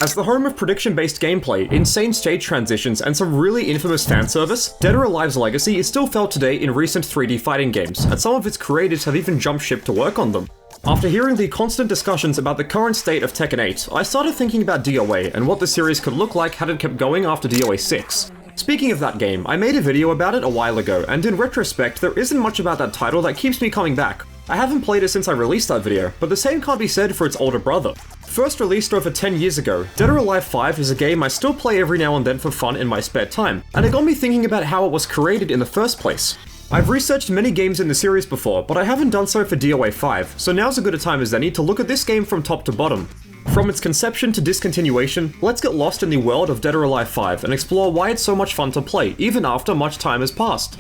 As the home of prediction-based gameplay, insane stage transitions, and some really infamous fan service, Dead or Alive's legacy is still felt today in recent 3D fighting games, and some of its creators have even jumped ship to work on them. After hearing the constant discussions about the current state of Tekken 8, I started thinking about DOA and what the series could look like had it kept going after DOA 6. Speaking of that game, I made a video about it a while ago, and in retrospect, there isn't much about that title that keeps me coming back. I haven't played it since I released that video, but the same can't be said for its older brother. First released over 10 years ago, Dead or Alive 5 is a game I still play every now and then for fun in my spare time, and it got me thinking about how it was created in the first place. I've researched many games in the series before, but I haven't done so for DOA 5, so now's as good a time as any to look at this game from top to bottom. From its conception to discontinuation, let's get lost in the world of Dead or Alive 5 and explore why it's so much fun to play, even after much time has passed.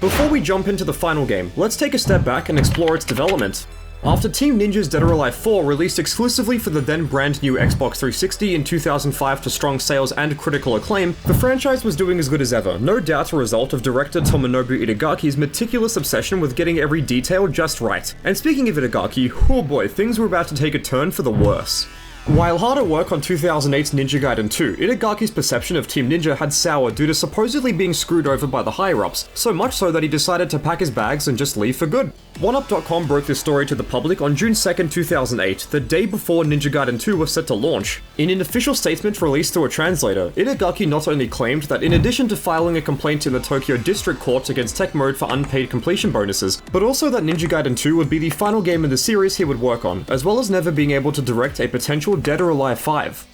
Before we jump into the final game, let's take a step back and explore its development. After Team Ninja's Dead or Alive 4 released exclusively for the then brand new Xbox 360 in 2005 to strong sales and critical acclaim, the franchise was doing as good as ever, no doubt a result of director Tomonobu Itagaki's meticulous obsession with getting every detail just right. And speaking of Itagaki, oh boy, things were about to take a turn for the worse. While hard at work on 2008's Ninja Gaiden 2, Itagaki's perception of Team Ninja had soured due to supposedly being screwed over by the higher-ups, so much so that he decided to pack his bags and just leave for good. OneUp.com broke this story to the public on June 2nd, 2008, the day before Ninja Gaiden 2 was set to launch. In an official statement released through a translator, Itagaki not only claimed that in addition to filing a complaint in the Tokyo District Court against Tech Mode for unpaid completion bonuses, but also that Ninja Gaiden 2 would be the final game in the series he would work on, as well as never being able to direct a potential Dead or Alive 5.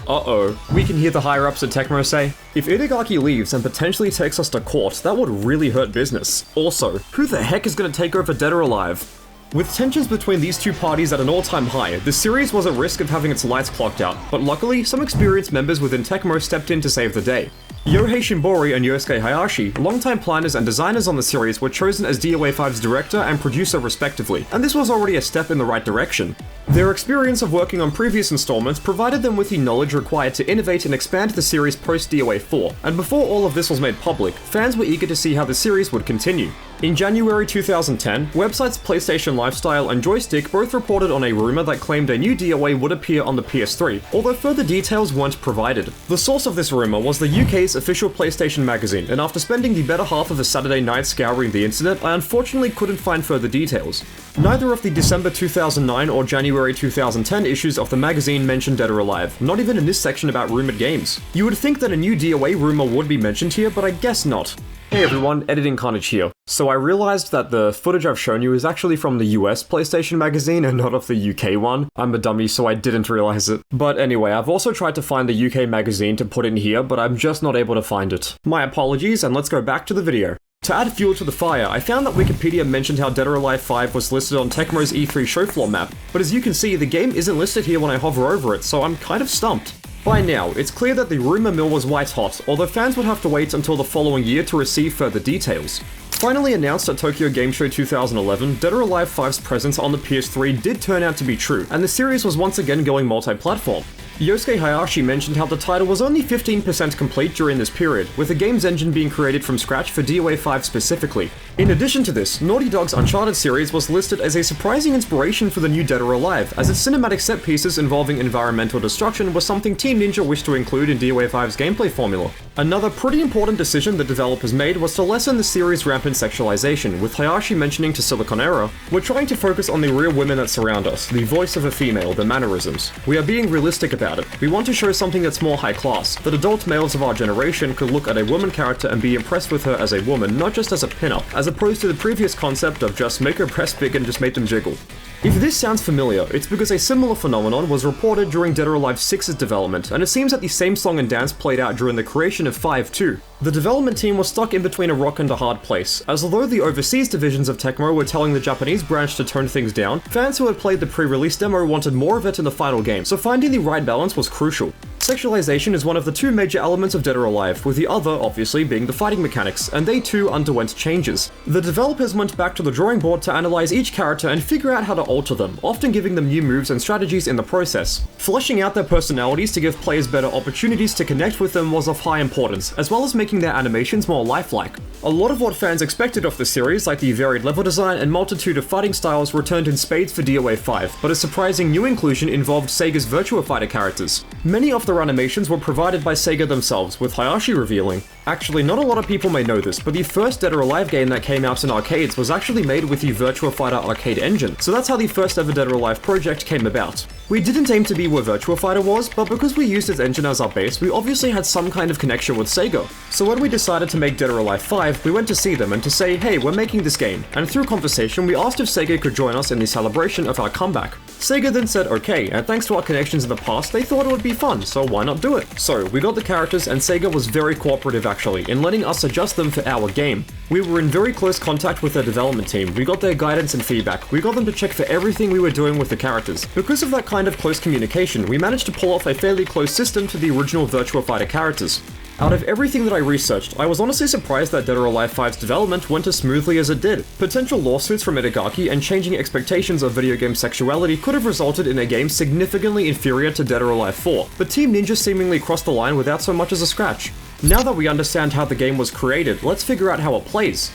Uh-oh, we can hear the higher-ups at Tecmo say, if Itagaki leaves and potentially takes us to court, that would really hurt business. Also, who the heck is gonna take over Dead or Alive? With tensions between these two parties at an all-time high, the series was at risk of having its lights clocked out, but luckily, some experienced members within Tecmo stepped in to save the day. Yohei Shimbori and Yosuke Hayashi, longtime planners and designers on the series, were chosen as DOA 5's director and producer respectively, and this was already a step in the right direction. Their experience of working on previous installments provided them with the knowledge required to innovate and expand the series post-DOA 4, and before all of this was made public, fans were eager to see how the series would continue. In January 2010, websites PlayStation Lifestyle and Joystick both reported on a rumor that claimed a new DOA would appear on the PS3, although further details weren't provided. The source of this rumor was the UK's official PlayStation magazine, and after spending the better half of a Saturday night scouring the internet, I unfortunately couldn't find further details. Neither of the December 2009 or January 2010 issues of the magazine mentioned Dead or Alive, not even in this section about rumored games. You would think that a new DOA rumor would be mentioned here, but I guess not. Hey everyone, Editing Carnage here. So I realized that the footage I've shown you is actually from the US PlayStation magazine and not of the UK one. I'm a dummy, so I didn't realize it. But anyway, I've also tried to find the UK magazine to put in here, but I'm just not able to find it. My apologies, and let's go back to the video. To add fuel to the fire, I found that Wikipedia mentioned how Dead or Alive 5 was listed on Tecmo's E3 show floor map, but as you can see, the game isn't listed here when I hover over it, so I'm kind of stumped. By now, it's clear that the rumor mill was white hot, although fans would have to wait until the following year to receive further details. Finally announced at Tokyo Game Show 2011, Dead or Alive 5's presence on the PS3 did turn out to be true, and the series was once again going multi-platform. Yosuke Hayashi mentioned how the title was only 15% complete during this period, with the game's engine being created from scratch for DOA 5 specifically. In addition to this, Naughty Dog's Uncharted series was listed as a surprising inspiration for the new Dead or Alive, as its cinematic set pieces involving environmental destruction was something Team Ninja wished to include in DOA 5's gameplay formula. Another pretty important decision the developers made was to lessen the series' rampant sexualization, with Hayashi mentioning to Silicon Era, "We're trying to focus on the real women that surround us, the voice of a female, the mannerisms. We are being realistic about it. We want to show something that's more high class, that adult males of our generation could look at a woman character and be impressed with her as a woman, not just as a pin-up, as opposed to the previous concept of just make her breasts big and just make them jiggle." If this sounds familiar, it's because a similar phenomenon was reported during Dead or Alive 6's development, and it seems that the same song and dance played out during the creation of 5 too. The development team was stuck in between a rock and a hard place, as although the overseas divisions of Tecmo were telling the Japanese branch to tone things down, fans who had played the pre-release demo wanted more of it in the final game, so finding the right balance was crucial. Sexualization is one of the two major elements of Dead or Alive, with the other, obviously, being the fighting mechanics, and they too underwent changes. The developers went back to the drawing board to analyze each character and figure out how to alter them, often giving them new moves and strategies in the process. Fleshing out their personalities to give players better opportunities to connect with them was of high importance, as well as making their animations more lifelike. A lot of what fans expected of the series, like the varied level design and multitude of fighting styles, returned in spades for DOA 5, but a surprising new inclusion involved Sega's Virtua Fighter characters. Many of their animations were provided by Sega themselves, with Hayashi revealing. Actually, not a lot of people may know this, but the first Dead or Alive game that came out in arcades was actually made with the Virtua Fighter arcade engine, so that's how the first ever Dead or Alive project came about. We didn't aim to be where Virtua Fighter was, but because we used its engine as our base, we obviously had some kind of connection with Sega. So when we decided to make Dead or Alive 5, we went to see them and to say, hey, we're making this game, and through conversation we asked if Sega could join us in the celebration of our comeback. Sega then said okay, and thanks to our connections in the past, they thought it would be fun, so why not do it? So, we got the characters, and Sega was very cooperative actually, in letting us adjust them for our game. We were in very close contact with their development team, we got their guidance and feedback, we got them to check for everything we were doing with the characters. Because of that kind of close communication, we managed to pull off a fairly close system to the original Virtua Fighter characters. Out of everything that I researched, I was honestly surprised that Dead or Alive 5's development went as smoothly as it did. Potential lawsuits from Itagaki and changing expectations of video game sexuality could have resulted in a game significantly inferior to Dead or Alive 4, but Team Ninja seemingly crossed the line without so much as a scratch. Now that we understand how the game was created, let's figure out how it plays.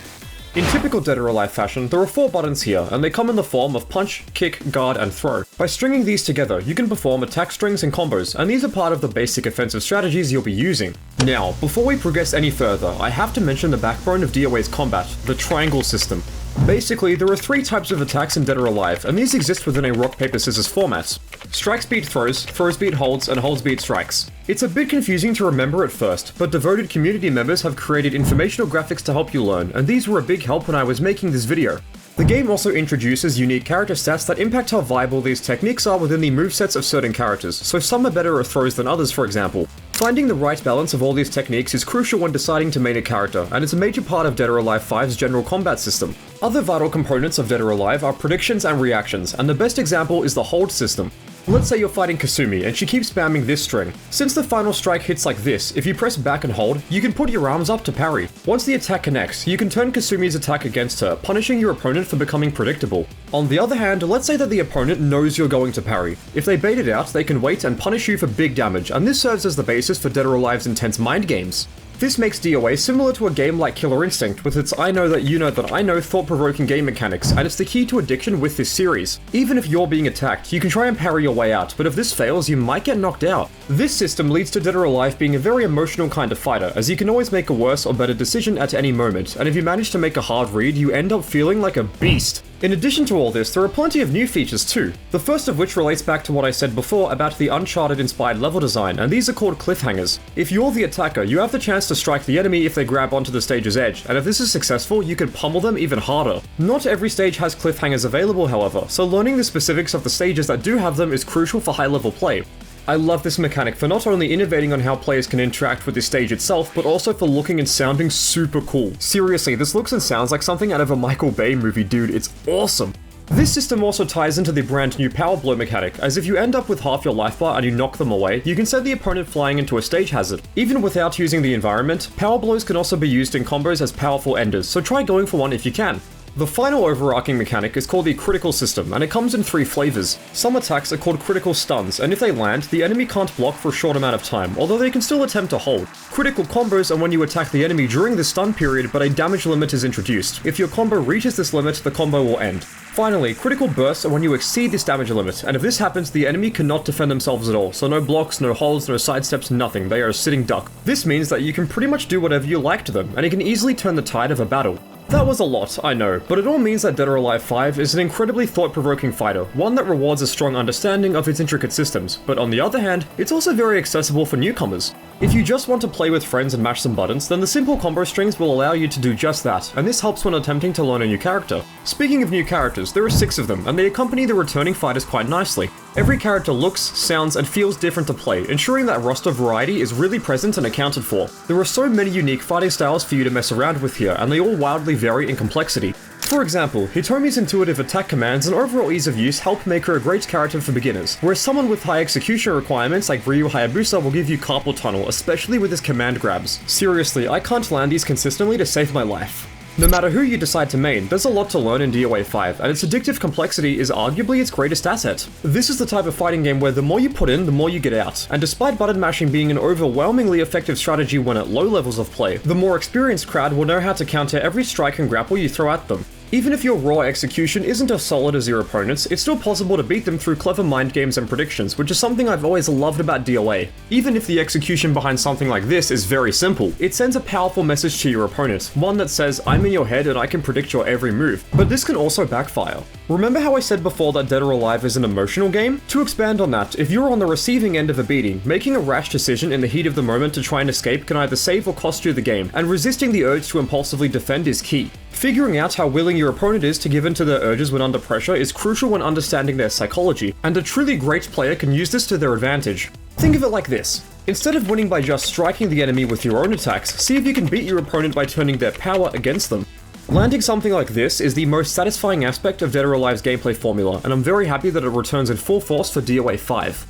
In typical Dead or Alive fashion, there are 4 buttons here, and they come in the form of punch, kick, guard, and throw. By stringing these together, you can perform attack strings and combos, and these are part of the basic offensive strategies you'll be using. Now, before we progress any further, I have to mention the backbone of DOA's combat, the triangle system. Basically, there are 3 types of attacks in Dead or Alive, and these exist within a rock, paper, scissors format. Strikes beat throws, throws beat holds, and holds beat strikes. It's a bit confusing to remember at first, but devoted community members have created informational graphics to help you learn, and these were a big help when I was making this video. The game also introduces unique character stats that impact how viable these techniques are within the movesets of certain characters, so some are better at throws than others, for example. Finding the right balance of all these techniques is crucial when deciding to main a character, and it's a major part of Dead or Alive 5's general combat system. Other vital components of Dead or Alive are predictions and reactions, and the best example is the hold system. Let's say you're fighting Kasumi, and she keeps spamming this string. Since the final strike hits like this, if you press back and hold, you can put your arms up to parry. Once the attack connects, you can turn Kasumi's attack against her, punishing your opponent for becoming predictable. On the other hand, let's say that the opponent knows you're going to parry. If they bait it out, they can wait and punish you for big damage, and this serves as the basis for Dead or Alive's intense mind games. This makes DOA similar to a game like Killer Instinct, with its I know that you know that I know thought-provoking game mechanics, and it's the key to addiction with this series. Even if you're being attacked, you can try and parry your way out, but if this fails, you might get knocked out. This system leads to Dead or Alive being a very emotional kind of fighter, as you can always make a worse or better decision at any moment, and if you manage to make a hard read, you end up feeling like a beast. In addition to all this, there are plenty of new features too, the first of which relates back to what I said before about the Uncharted-inspired level design, and these are called cliffhangers. If you're the attacker, you have the chance to strike the enemy if they grab onto the stage's edge, and if this is successful, you can pummel them even harder. Not every stage has cliffhangers available, however, so learning the specifics of the stages that do have them is crucial for high-level play. I love this mechanic for not only innovating on how players can interact with the stage itself, but also for looking and sounding super cool. Seriously, this looks and sounds like something out of a Michael Bay movie, dude, it's awesome! This system also ties into the brand new Power Blow mechanic, as if you end up with half your life bar and you knock them away, you can send the opponent flying into a stage hazard. Even without using the environment, Power Blows can also be used in combos as powerful enders, so try going for one if you can. The final overarching mechanic is called the critical system, and it comes in 3 flavors. Some attacks are called critical stuns, and if they land, the enemy can't block for a short amount of time, although they can still attempt to hold. Critical combos are when you attack the enemy during the stun period, but a damage limit is introduced. If your combo reaches this limit, the combo will end. Finally, critical bursts are when you exceed this damage limit, and if this happens, the enemy cannot defend themselves at all, so no blocks, no holds, no sidesteps, nothing, they are a sitting duck. This means that you can pretty much do whatever you like to them, and it can easily turn the tide of a battle. That was a lot, I know, but it all means that Dead or Alive 5 is an incredibly thought-provoking fighter, one that rewards a strong understanding of its intricate systems, but on the other hand, it's also very accessible for newcomers. If you just want to play with friends and mash some buttons, then the simple combo strings will allow you to do just that, and this helps when attempting to learn a new character. Speaking of new characters, there are 6 of them, and they accompany the returning fighters quite nicely. Every character looks, sounds, and feels different to play, ensuring that roster variety is really present and accounted for. There are so many unique fighting styles for you to mess around with here, and they all wildly vary in complexity. For example, Hitomi's intuitive attack commands and overall ease of use help make her a great character for beginners, whereas someone with high execution requirements like Ryu Hayabusa will give you carpal tunnel, especially with his command grabs. Seriously, I can't land these consistently to save my life. No matter who you decide to main, there's a lot to learn in DOA 5, and its addictive complexity is arguably its greatest asset. This is the type of fighting game where the more you put in, the more you get out, and despite button mashing being an overwhelmingly effective strategy when at low levels of play, the more experienced crowd will know how to counter every strike and grapple you throw at them. Even if your raw execution isn't as solid as your opponents, it's still possible to beat them through clever mind games and predictions, which is something I've always loved about DOA. Even if the execution behind something like this is very simple, it sends a powerful message to your opponent, one that says, I'm in your head and I can predict your every move. But this can also backfire. Remember how I said before that Dead or Alive is an emotional game? To expand on that, if you're on the receiving end of a beating, making a rash decision in the heat of the moment to try and escape can either save or cost you the game, and resisting the urge to impulsively defend is key. Figuring out how willing your opponent is to give in to their urges when under pressure is crucial when understanding their psychology, and a truly great player can use this to their advantage. Think of it like this. Instead of winning by just striking the enemy with your own attacks, see if you can beat your opponent by turning their power against them. Landing something like this is the most satisfying aspect of Dead or Alive's gameplay formula, and I'm very happy that it returns in full force for DOA 5.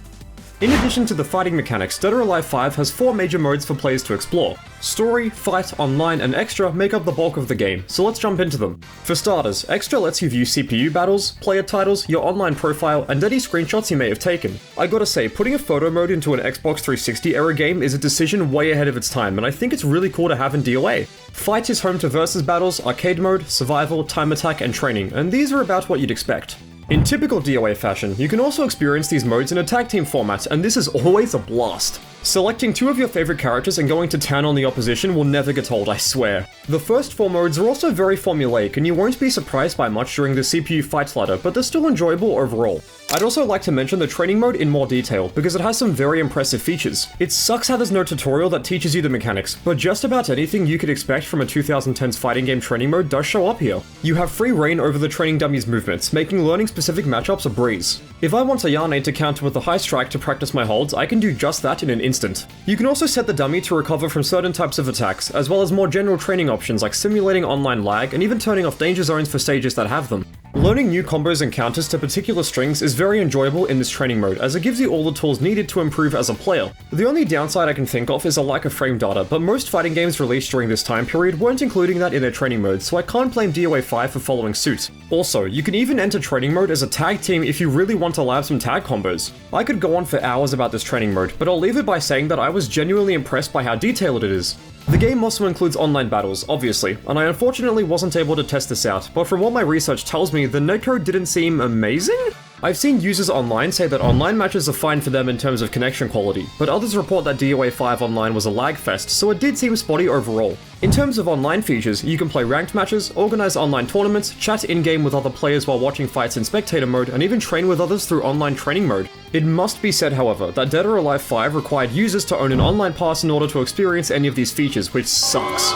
In addition to the fighting mechanics, Dead or Alive 5 has 4 major modes for players to explore. Story, Fight, Online, and Extra make up the bulk of the game, so let's jump into them. For starters, Extra lets you view CPU battles, player titles, your online profile, and any screenshots you may have taken. I gotta say, putting a photo mode into an Xbox 360 era game is a decision way ahead of its time, and I think it's really cool to have in DOA. Fight is home to versus battles, arcade mode, survival, time attack, and training, and these are about what you'd expect. In typical DOA fashion, you can also experience these modes in a tag team format, and this is always a blast. Selecting 2 of your favorite characters and going to town on the opposition will never get old, I swear. The first 4 modes are also very formulaic, and you won't be surprised by much during the CPU fight ladder, but they're still enjoyable overall. I'd also like to mention the training mode in more detail, because it has some very impressive features. It sucks how there's no tutorial that teaches you the mechanics, but just about anything you could expect from a 2010s fighting game training mode does show up here. You have free reign over the training dummy's movements, making learning specific matchups a breeze. If I want Ayane to counter with a high strike to practice my holds, I can do just that in an instant. You can also set the dummy to recover from certain types of attacks, as well as more general training options like simulating online lag and even turning off danger zones for stages that have them. Learning new combos and counters to particular strings is very enjoyable in this training mode, as it gives you all the tools needed to improve as a player. The only downside I can think of is a lack of frame data, but most fighting games released during this time period weren't including that in their training mode, so I can't blame DOA 5 for following suit. Also, you can even enter training mode as a tag team if you really want to lab some tag combos. I could go on for hours about this training mode, but I'll leave it by saying that I was genuinely impressed by how detailed it is. The game also includes online battles, obviously, and I unfortunately wasn't able to test this out, but from what my research tells me, the netcode didn't seem amazing? I've seen users online say that online matches are fine for them in terms of connection quality, but others report that DOA 5 online was a lag fest, so it did seem spotty overall. In terms of online features, you can play ranked matches, organize online tournaments, chat in-game with other players while watching fights in spectator mode, and even train with others through online training mode. It must be said, however, that Dead or Alive 5 required users to own an online pass in order to experience any of these features, which sucks.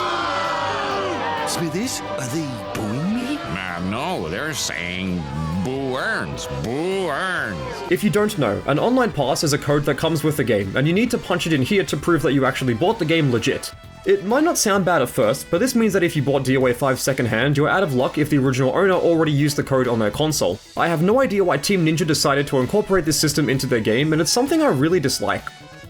Smithies, are they booing me? No, they're saying boo earns, boo earns. If you don't know, an online pass is a code that comes with the game, and you need to punch it in here to prove that you actually bought the game legit. It might not sound bad at first, but this means that if you bought DOA 5 secondhand, you're out of luck if the original owner already used the code on their console. I have no idea why Team Ninja decided to incorporate this system into their game, and it's something I really dislike.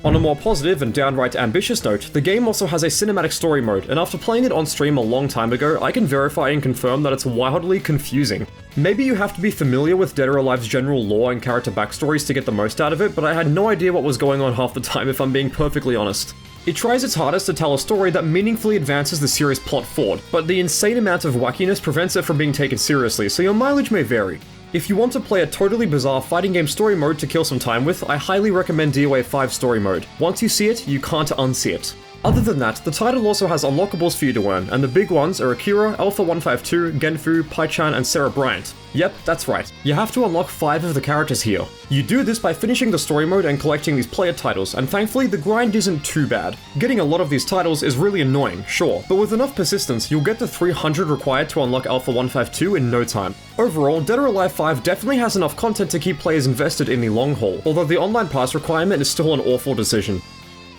On a more positive and downright ambitious note, the game also has a cinematic story mode, and after playing it on stream a long time ago, I can verify and confirm that it's wildly confusing. Maybe you have to be familiar with Dead or Alive's general lore and character backstories to get the most out of it, but I had no idea what was going on half the time if I'm being perfectly honest. It tries its hardest to tell a story that meaningfully advances the series' plot forward, but the insane amount of wackiness prevents it from being taken seriously, so your mileage may vary. If you want to play a totally bizarre fighting game story mode to kill some time with, I highly recommend DOA 5 story mode. Once you see it, you can't unsee it. Other than that, the title also has unlockables for you to earn, and the big ones are Akira, Alpha 152, Genfu, Pai-chan, and Sarah Bryant. Yep, that's right. You have to unlock 5 of the characters here. You do this by finishing the story mode and collecting these player titles, and thankfully the grind isn't too bad. Getting a lot of these titles is really annoying, sure, but with enough persistence, you'll get the 300 required to unlock Alpha 152 in no time. Overall, Dead or Alive 5 definitely has enough content to keep players invested in the long haul, although the online pass requirement is still an awful decision.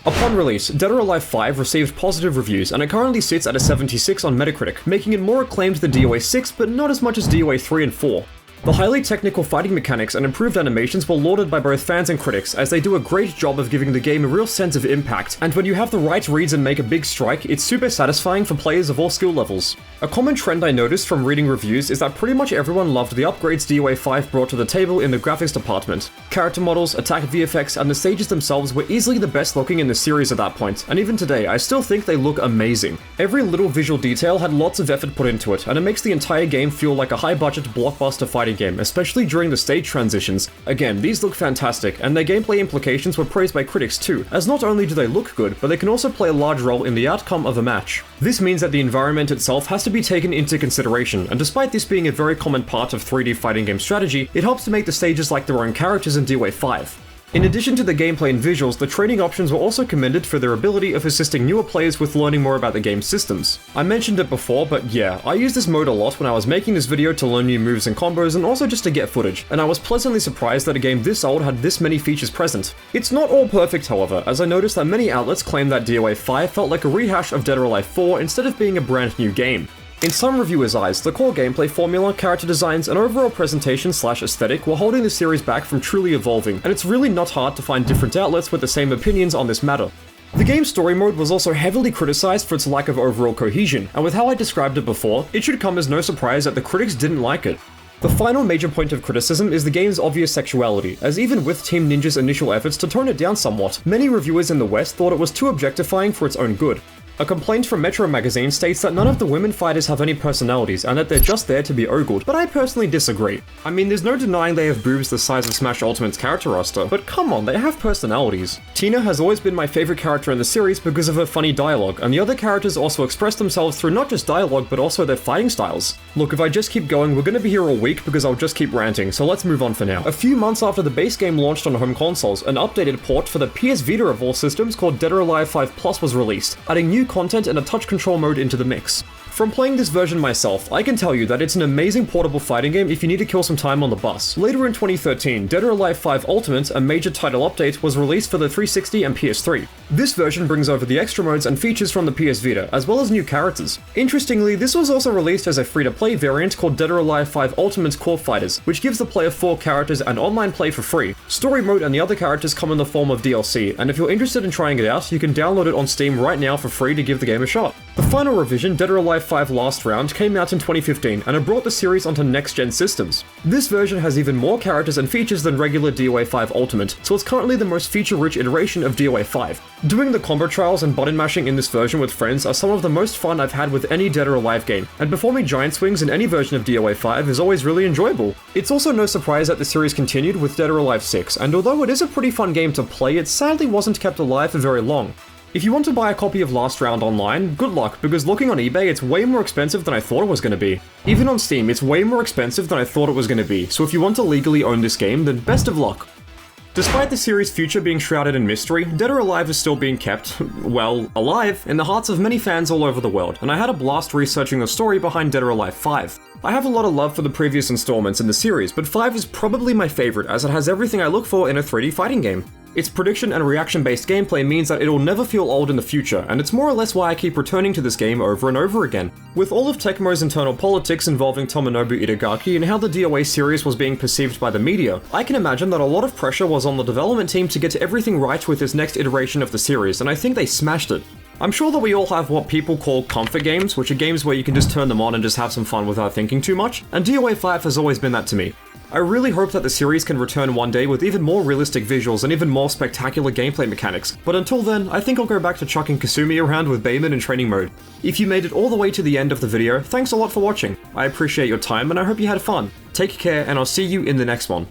Upon release, Dead or Alive 5 received positive reviews, and it currently sits at a 76 on Metacritic, making it more acclaimed than DOA 6, but not as much as DOA 3 and 4. The highly technical fighting mechanics and improved animations were lauded by both fans and critics, as they do a great job of giving the game a real sense of impact, and when you have the right reads and make a big strike, it's super satisfying for players of all skill levels. A common trend I noticed from reading reviews is that pretty much everyone loved the upgrades DOA 5 brought to the table in the graphics department. Character models, attack VFX, and the stages themselves were easily the best looking in the series at that point, and even today I still think they look amazing. Every little visual detail had lots of effort put into it, and it makes the entire game feel like a high-budget blockbuster fighting game, especially during the stage transitions. Again, these look fantastic, and their gameplay implications were praised by critics too, as not only do they look good, but they can also play a large role in the outcome of a match. This means that the environment itself has to be taken into consideration, and despite this being a very common part of 3D fighting game strategy, it helps to make the stages like their own characters in DOA 5. In addition to the gameplay and visuals, the training options were also commended for their ability of assisting newer players with learning more about the game's systems. I mentioned it before, but yeah, I used this mode a lot when I was making this video to learn new moves and combos and also just to get footage, and I was pleasantly surprised that a game this old had this many features present. It's not all perfect, however, as I noticed that many outlets claim that DOA 5 felt like a rehash of Dead or Alive 4 instead of being a brand new game. In some reviewers' eyes, the core gameplay formula, character designs, and overall presentation/aesthetic were holding the series back from truly evolving, and it's really not hard to find different outlets with the same opinions on this matter. The game's story mode was also heavily criticized for its lack of overall cohesion, and with how I described it before, it should come as no surprise that the critics didn't like it. The final major point of criticism is the game's obvious sexuality, as even with Team Ninja's initial efforts to tone it down somewhat, many reviewers in the West thought it was too objectifying for its own good. A complaint from Metro magazine states that none of the women fighters have any personalities and that they're just there to be ogled, but I personally disagree. I mean, there's no denying they have boobs the size of Smash Ultimate's character roster, but come on, they have personalities. Tina has always been my favorite character in the series because of her funny dialogue, and the other characters also express themselves through not just dialogue but also their fighting styles. Look, if I just keep going, we're gonna be here all week because I'll just keep ranting, so let's move on for now. A few months after the base game launched on home consoles, an updated port for the PS Vita of all systems called Dead or Alive 5 Plus was released, adding new content and a touch control mode into the mix. From playing this version myself, I can tell you that it's an amazing portable fighting game if you need to kill some time on the bus. Later in 2013, Dead or Alive 5 Ultimate, a major title update, was released for the 360 and PS3. This version brings over the extra modes and features from the PS Vita, as well as new characters. Interestingly, this was also released as a free-to-play variant called Dead or Alive 5 Ultimate Core Fighters, which gives the player 4 characters and online play for free. Story mode and the other characters come in the form of DLC, and if you're interested in trying it out, you can download it on Steam right now for free to give the game a shot. The final revision, Dead or Alive 5 Last Round, came out in 2015 and it brought the series onto next-gen systems. This version has even more characters and features than regular DOA 5 Ultimate, so it's currently the most feature-rich iteration of DOA 5. Doing the combo trials and button mashing in this version with friends are some of the most fun I've had with any Dead or Alive game, and performing giant swings in any version of DOA 5 is always really enjoyable. It's also no surprise that the series continued with Dead or Alive 6, and although it is a pretty fun game to play, it sadly wasn't kept alive for very long. If you want to buy a copy of Last Round online, good luck, because looking on eBay, it's way more expensive than I thought it was going to be. Even on Steam, it's way more expensive than I thought it was going to be, so if you want to legally own this game, then best of luck. Despite the series' future being shrouded in mystery, Dead or Alive is still being kept, well, alive, in the hearts of many fans all over the world, and I had a blast researching the story behind Dead or Alive 5. I have a lot of love for the previous installments in the series, but 5 is probably my favorite as it has everything I look for in a 3D fighting game. Its prediction and reaction-based gameplay means that it'll never feel old in the future, and it's more or less why I keep returning to this game over and over again. With all of Tecmo's internal politics involving Tomonobu Itagaki and how the DOA series was being perceived by the media, I can imagine that a lot of pressure was on the development team to get everything right with this next iteration of the series, and I think they smashed it. I'm sure that we all have what people call comfort games, which are games where you can just turn them on and just have some fun without thinking too much, and DOA 5 has always been that to me. I really hope that the series can return one day with even more realistic visuals and even more spectacular gameplay mechanics, but until then, I think I'll go back to chucking Kasumi around with Vibin in training mode. If you made it all the way to the end of the video, thanks a lot for watching. I appreciate your time and I hope you had fun. Take care and I'll see you in the next one.